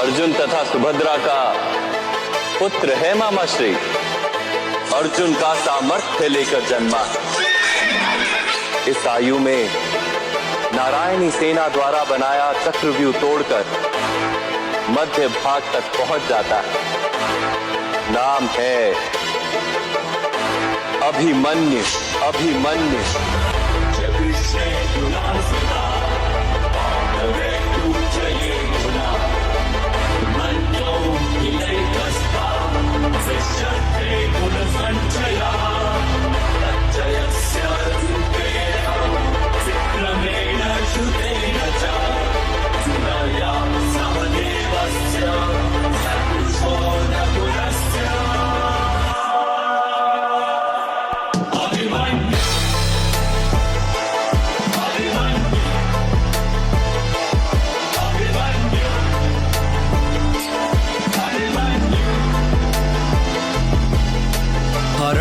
अर्जुन तथा सुभद्रा का पुत्र है मामा श्री। अर्जुन का सामर्थ्य लेकर जन्मा। इस आयु में नारायणी सेना द्वारा बनाया चक्रव्यूह तोड़कर मध्य भाग तक पहुंच जाता है। नाम है अभिमन्यु। अभिमन्यु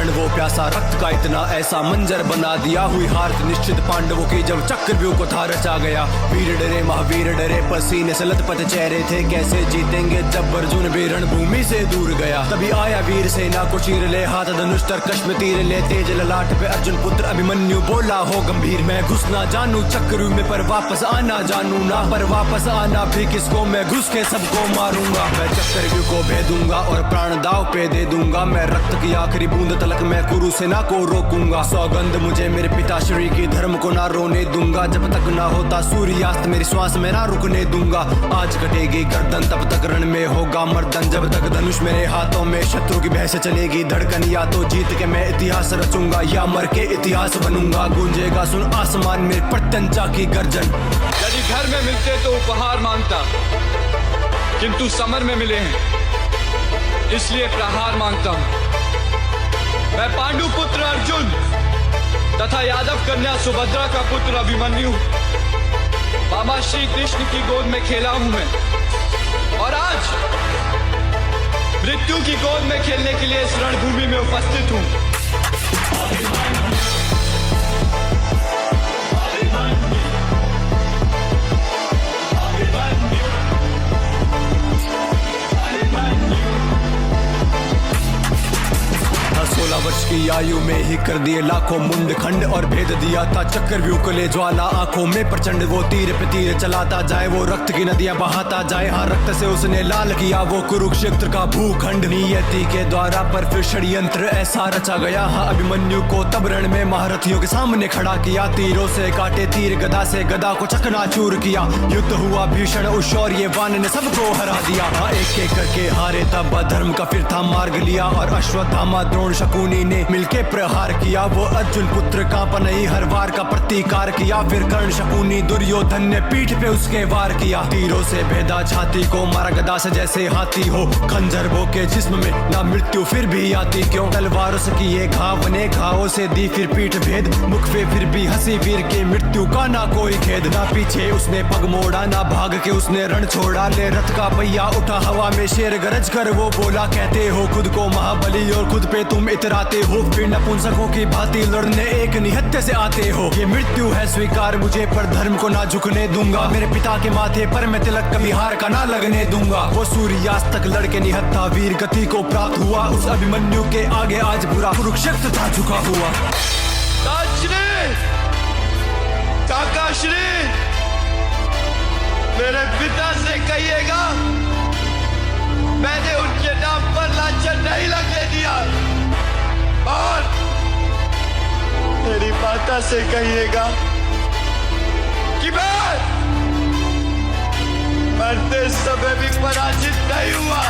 वो प्यासा रक्त का इतना ऐसा मंजर बना दिया, हुई हार निश्चित पांडवों की जब चक्रव्यूह को था रचा गया। वीर डरे महावीर डरे, पसीने से लथपथ चेहरे थे, कैसे जीतेंगे जब अर्जुन भी रणभूमि से दूर गया। तभी आया वीर सेना को चीर ले, हाथ धनुष तरकश में तीर ले, तेज ललाट पे अर्जुन पुत्र अभिमन्यु बोला हो गंभीर, मैं घुस ना जानू चक्रव्यूह में पर वापस आना जानू ना, पर वापस आना भी किसको, मैं घुस के सबको मारूंगा। मैं चक्रव्यूह को भेदूंगा और प्राण दाव पे दे दूंगा, मैं रक्त की आखिरी बूंद तलक मैं कुरु सेना को रोकूंगा। सौगंध मुझे मेरे पिताश्री की, धर्म को ना रोने दूंगा, जब तक ना होता सूर्यास्त मेरी श्वास में ना रुकने दूंगा। आज कटेगी गर्दन तब तक रण में होगा मर्दन, जब तक धनुष मेरे हाथों में शत्रु की भय से चलेगी धड़कन, या तो जीत के मैं इतिहास रचूंगा या मर के इतिहास बनूंगा। गूंजेगा सुन आसमान में प्रत्यंचा की गर्जन। यदि घर में मिलते तो उपहार मांगता, किंतु समर में मिले हैं इसलिए प्रहार मांगता हूं। मैं पांडु पुत्र अर्जुन तथा यादव कन्या सुभद्रा का पुत्र अभिमन्यु मामा श्री कृष्ण की गोद में खेला हूं मैं, और आज मृत्यु की गोद में खेलने के लिए इस रणभूमि में उपस्थित हूं। वर्ष की आयु में ही कर दिए लाखों मुंड खंड, और भेद दिया था चक्रव्यूह को ले ज्वाला आंखों में प्रचंड। वो तीर पे तीर चलाता जाए, वो रक्त की नदियां बहाता जाए, हाँ रक्त से उसने लाल किया वो कुरुक्षेत्र का भूखंड। नियति के द्वारा पर फिर षड्यंत्र ऐसा रचा गया, हाँ अभिमन्यु को तब रण में महारथियों के सामने खड़ा किया। तीरों से काटे तीर, गदा से गदा को चकनाचूर किया। युद्ध हुआ भीषण उस शौर्यवान ने सबको हरा दिया, हाँ एक एक करके हारे तब अधर्म का फिर था मार्ग लिया, और अश्वत्थामा द्रोण शकुनी ने मिलके प्रहार किया। वो अर्जुन पुत्र का पनई हर वार का प्रतिकार किया, फिर कर्ण शकुनी दुर्योधन ने पीठ पे उसके वार किया। तीरों से भेदा छाती को, मारा गदा से जैसे हाथी हो, खंजर वो के जिस्म में ना मृत्यु फिर भी आती क्यों। तलवारों से किए घाव ने घावों से दी फिर पीठ भेद, मुख पे फिर भी हंसी वीर के मृत्यु का ना कोई खेद। ना पीछे उसने पग मोड़ा, ना भाग के उसने रण छोड़ा, ले रथ का पहिया उठा हवा में शेर गरज कर वो बोला, कहते हो खुद को महाबली और खुद पे तुम इतराते हो, फिर नपुंसकों की भांति लड़ने एक निहत्थे से आते हो। ये मृत्यु है स्वीकार मुझे, पर धर्म को ना झुकने दूंगा, मेरे पिता के माथे पर मैं तिलक कभी हार का ना लगने दूंगा। वो सूर्यास्त तक लड़के निहत्था वीर गति को प्राप्त हुआ, उस अभिमन्यु के आगे आज बुरा कुरुक्षेत्र था झुका हुआ। काकाश्री, मेरे पिता से कहिएगा मैंने उनके नाम पर लांछन नहीं लगने दिया, और मेरी माता से कहिएगा कि मैं मरते समय भी पराजित नहीं हुआ।